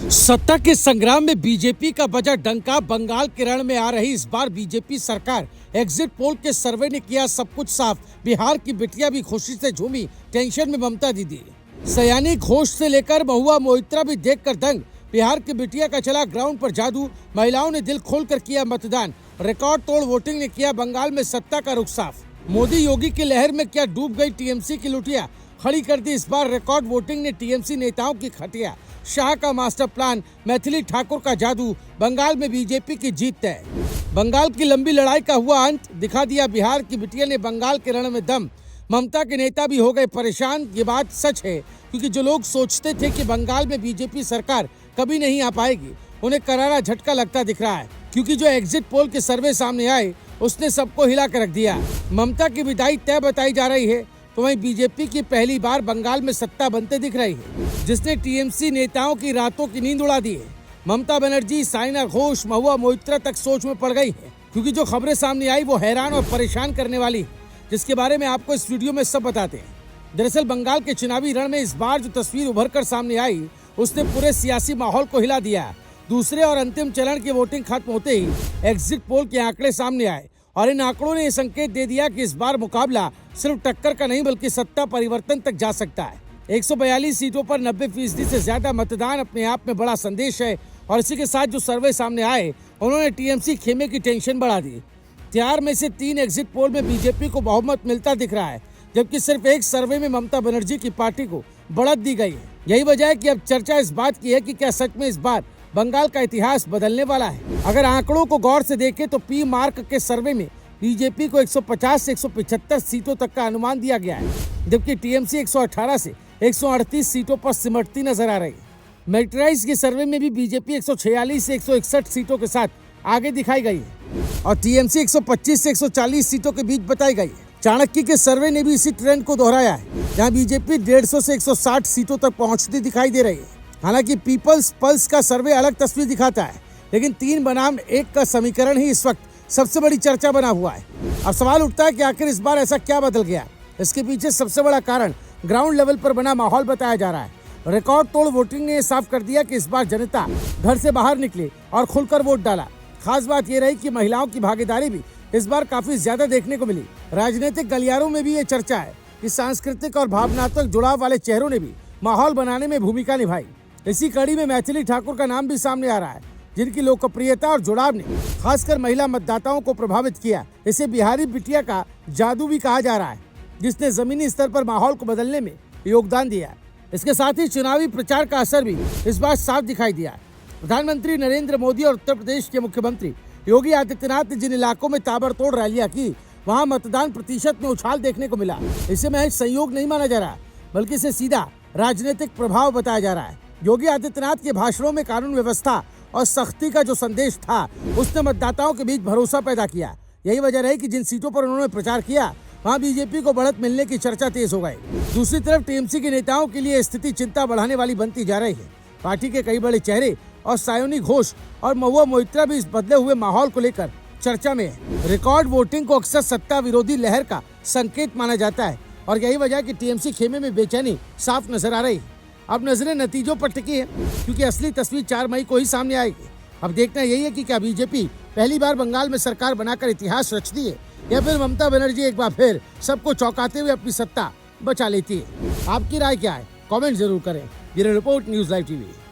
सत्ता के संग्राम में बीजेपी का बजा डंका। बंगाल के रण में आ रही इस बार बीजेपी सरकार। एग्जिट पोल के सर्वे ने किया सब कुछ साफ। बिहार की बिटिया भी खुशी से झूमी, टेंशन में ममता दीदी। सयानी घोष से लेकर महुआ मोइत्रा भी देखकर दंग। बिहार की बिटिया का चला ग्राउंड पर जादू। महिलाओं ने दिल खोलकर किया मतदान। रिकॉर्ड तोड़ वोटिंग ने किया बंगाल में सत्ता का रुख साफ। मोदी योगी की लहर में क्या डूब गई टीएमसी की लुटिया। खड़ी कर दी इस बार रिकॉर्ड वोटिंग ने टीएमसी नेताओं की खटिया। शाह का मास्टर प्लान, मैथिली ठाकुर का जादू, बंगाल में बीजेपी की जीत तय। बंगाल की लंबी लड़ाई का हुआ अंत, दिखा दिया बिहार की बिटिया ने बंगाल के रण में दम। ममता के नेता भी हो गए परेशान। ये बात सच है, क्योंकि जो लोग सोचते थे कि बंगाल में बीजेपी सरकार कभी नहीं आ पाएगी, उन्हें करारा झटका लगता दिख रहा है। क्योंकि जो एग्जिट पोल के सर्वे सामने आए, उसने सबको हिला कर रख दिया। ममता की विदाई तय बताई जा रही है, तो वहीं बीजेपी की पहली बार बंगाल में सत्ता बनते दिख रही है, जिसने टीएमसी नेताओं की रातों की नींद उड़ा दी है। ममता बनर्जी, साइना घोष, महुआ मोइत्रा तक सोच में पड़ गई है, क्योंकि जो खबरें सामने आई वो हैरान और परेशान करने वाली है, जिसके बारे में आपको इस वीडियो में सब बताते हैं। दरअसल बंगाल के चुनावी रण में इस बार जो तस्वीर उभर कर सामने आई, उसने पूरे सियासी माहौल को हिला दिया। दूसरे और अंतिम चरण की वोटिंग खत्म होते ही एग्जिट पोल के आंकड़े सामने आए, और इन आंकड़ों ने संकेत दे दिया कि इस बार मुकाबला सिर्फ टक्कर का नहीं बल्कि सत्ता परिवर्तन तक जा सकता है। 142 सीटों पर 90% से ज्यादा मतदान अपने आप में बड़ा संदेश है। और इसी के साथ जो सर्वे सामने आए, उन्होंने टीएमसी खेमे की टेंशन बढ़ा दी। 4 में से 3 एग्जिट पोल में बीजेपी को बहुमत मिलता दिख रहा है, जबकि सिर्फ एक सर्वे में ममता बनर्जी की पार्टी को बढ़त दी गई है। यही वजह है कि अब चर्चा इस बात की है कि क्या सच में इस बार बंगाल का इतिहास बदलने वाला है। अगर आंकड़ों को गौर से देखें तो पी मार्क के सर्वे में बीजेपी को 150 से 175 सीटों तक का अनुमान दिया गया है, जबकि टीएमसी 118 से 138 सीटों पर सिमटती नजर आ रही है। मेट्राइज के सर्वे में भी बीजेपी 146 से 161 सीटों के साथ आगे दिखाई गई है, और टीएमसी 125 से 140 सीटों के बीच बताई गई है। चाणक्य के सर्वे ने भी इसी ट्रेंड को दोहराया है, जहां बीजेपी 150 से 160 सीटों तक पहुंचती दिखाई दे रही है। हालांकि पीपल्स पल्स का सर्वे अलग तस्वीर दिखाता है, लेकिन 3 बनाम 1 का समीकरण ही इस वक्त सबसे बड़ी चर्चा बना हुआ है। अब सवाल उठता है कि आखिर इस बार ऐसा क्या बदल गया। इसके पीछे सबसे बड़ा कारण ग्राउंड लेवल पर बना माहौल बताया जा रहा है। रिकॉर्ड तोड़ वोटिंग ने साफ कर दिया कि इस बार जनता घर से बाहर निकली और खुलकर वोट डाला। खास बात यह रही कि महिलाओं की भागीदारी भी इस बार काफी ज्यादा देखने को मिली। राजनीतिक गलियारों में भी ये चर्चा है कि सांस्कृतिक और भावनात्मक जुड़ाव वाले चेहरों ने भी माहौल बनाने में भूमिका निभाई। इसी कड़ी में मैथिली ठाकुर का नाम भी सामने आ रहा है, जिनकी लोकप्रियता और जुड़ाव ने खासकर महिला मतदाताओं को प्रभावित किया। इसे बिहारी बिटिया का जादू भी कहा जा रहा है, जिसने जमीनी स्तर पर माहौल को बदलने में योगदान दिया। इसके साथ ही चुनावी प्रचार का असर भी इस बार साफ दिखाई दिया। प्रधानमंत्री नरेंद्र मोदी और उत्तर प्रदेश के मुख्यमंत्री योगी आदित्यनाथ ने जिन इलाकों में ताबड़तोड़ रैलियां की, वहां मतदान प्रतिशत में उछाल देखने को मिला। इसे महज संयोग नहीं माना जा रहा, बल्कि इसे सीधा राजनीतिक प्रभाव बताया जा रहा है। योगी आदित्यनाथ के भाषणों में कानून व्यवस्था और सख्ती का जो संदेश था, उसने मतदाताओं के बीच भरोसा पैदा किया। यही वजह रही कि जिन सीटों पर उन्होंने प्रचार किया, वहां बीजेपी को बढ़त मिलने की चर्चा तेज हो गई। दूसरी तरफ टीएमसी के नेताओं के लिए स्थिति चिंता बढ़ाने वाली बनती जा रही है। पार्टी के कई बड़े चेहरे और सायोनी घोष और महुआ मोइत्रा भी इस बदले हुए माहौल को लेकर चर्चा में है। रिकॉर्ड वोटिंग को अक्सर सत्ता विरोधी लहर का संकेत माना जाता है, और यही वजह कि टीएमसी खेमे में बेचैनी साफ नजर आ रही है। अब नजरें नतीजों पर टिकी है, क्योंकि असली तस्वीर 4 मई को ही सामने आएगी। अब देखना यही है कि क्या बीजेपी पहली बार बंगाल में सरकार बनाकर इतिहास रचती है, या फिर ममता बनर्जी एक बार फिर सबको चौंकाते हुए अपनी सत्ता बचा लेती है। आपकी राय क्या है? कमेंट जरूर करें। Bureau report, news live TV.